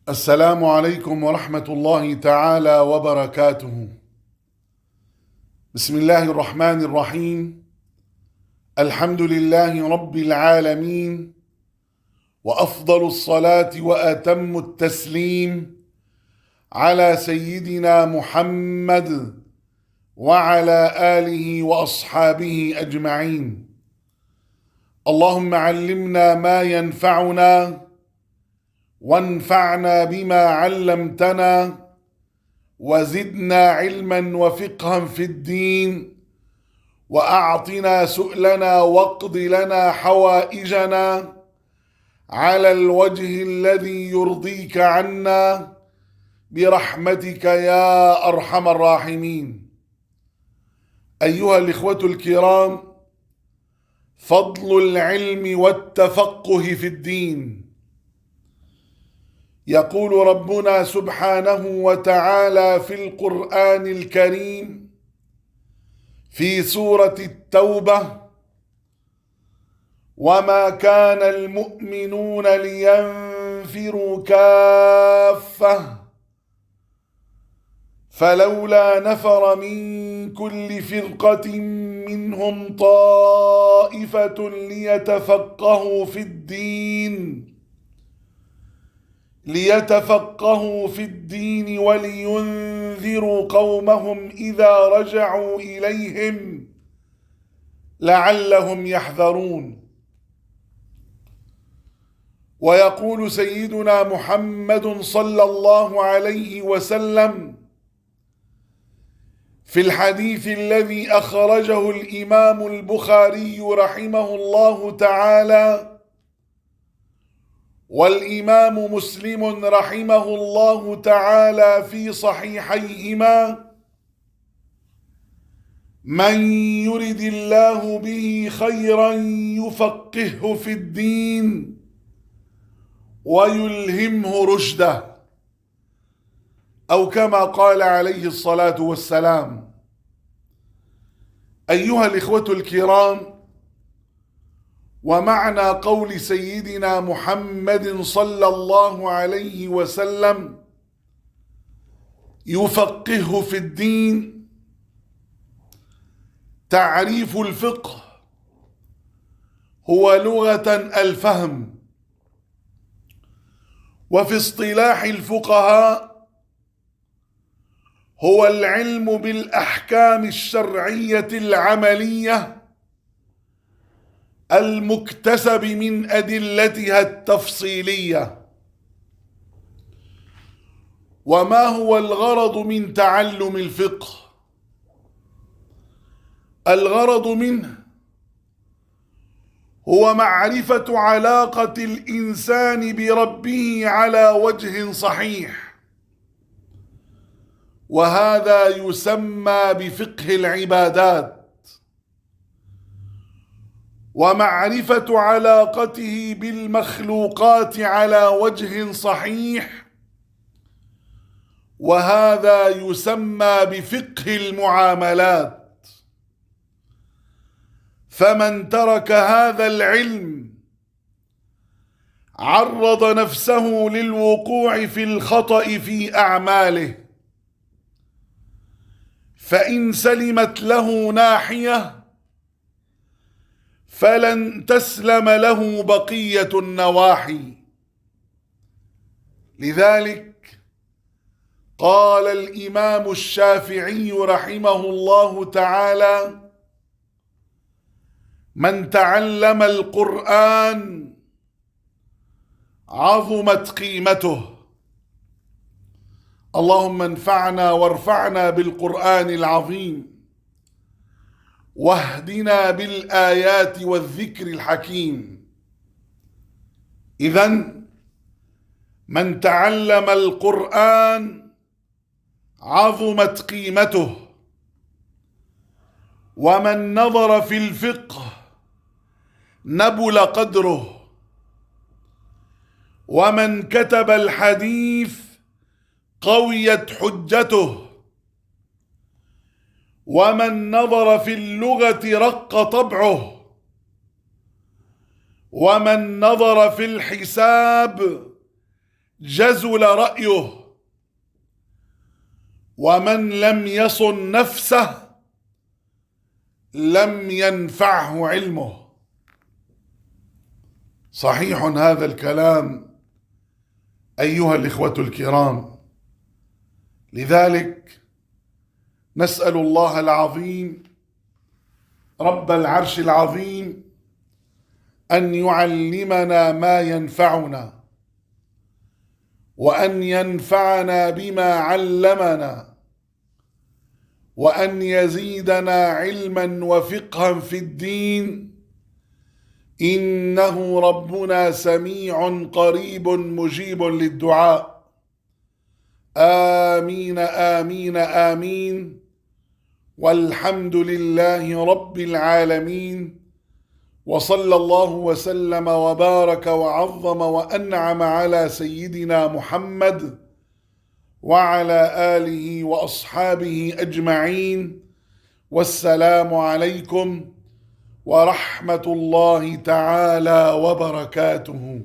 السلام عليكم ورحمة الله تعالى وبركاته. بسم الله الرحمن الرحيم. الحمد لله رب العالمين، وأفضل الصلاة وأتم التسليم على سيدنا محمد وعلى آله وأصحابه أجمعين. اللهم علمنا ما ينفعنا وانفعنا بما علمتنا وزدنا علما وفقها في الدين، وأعطنا سؤلنا واقض لنا حوائجنا على الوجه الذي يرضيك عنا برحمتك يا أرحم الراحمين. أيها الإخوة الكرام، فضل العلم والتفقه في الدين. يقول ربنا سبحانه وتعالى في القرآن الكريم في سورة التوبة: وما كان المؤمنون لينفروا كافة فلولا نفر من كل فرقة منهم طائفة ليتفقهوا في الدين ولينذروا قومهم إذا رجعوا إليهم لعلهم يحذرون. ويقول سيدنا محمد صلى الله عليه وسلم في الحديث الذي أخرجه الإمام البخاري رحمه الله تعالى والإمام مسلم رحمه الله تعالى في صحيحيهما: من يرد الله به خيرا يفقهه في الدين ويلهمه رشده، أو كما قال عليه الصلاة والسلام. أيها الإخوة الكرام، ومعنى قول سيدنا محمد صلى الله عليه وسلم يفقهه في الدين: تعريف الفقه هو لغة الفهم، وفي اصطلاح الفقهاء هو العلم بالأحكام الشرعية العملية المكتسب من أدلتها التفصيلية. وما هو الغرض من تعلم الفقه؟ الغرض منه هو معرفة علاقة الإنسان بربه على وجه صحيح، وهذا يسمى بفقه العبادات، ومعرفة علاقته بالمخلوقات على وجه صحيح، وهذا يسمى بفقه المعاملات. فمن ترك هذا العلم عرض نفسه للوقوع في الخطأ في أعماله، فإن سلمت له ناحية فلن تسلم له بقية النواحي. لذلك قال الإمام الشافعي رحمه الله تعالى: من تعلم القرآن عظمت قيمته. اللهم انفعنا وارفعنا بالقرآن العظيم، واهدنا بالآيات والذكر الحكيم. إذن من تعلم القرآن عظمت قيمته، ومن نظر في الفقه نبل قدره، ومن كتب الحديث قويت حجته، ومن نظر في اللغة رق طبعه، ومن نظر في الحساب جزل رأيه ومن لم يصن نفسه لم ينفعه علمه. صحيح هذا الكلام أيها الإخوة الكرام. لذلك نسأل الله العظيم رب العرش العظيم أن يعلمنا ما ينفعنا، وأن ينفعنا بما علمنا، وأن يزيدنا علما وفقها في الدين، إنه ربنا سميع قريب مجيب للدعاء. آمين آمين آمين، والحمد لله رب العالمين، وصلى الله وسلم وبارك وعظم وأنعم على سيدنا محمد وعلى آله وأصحابه أجمعين. والسلام عليكم ورحمة الله تعالى وبركاته.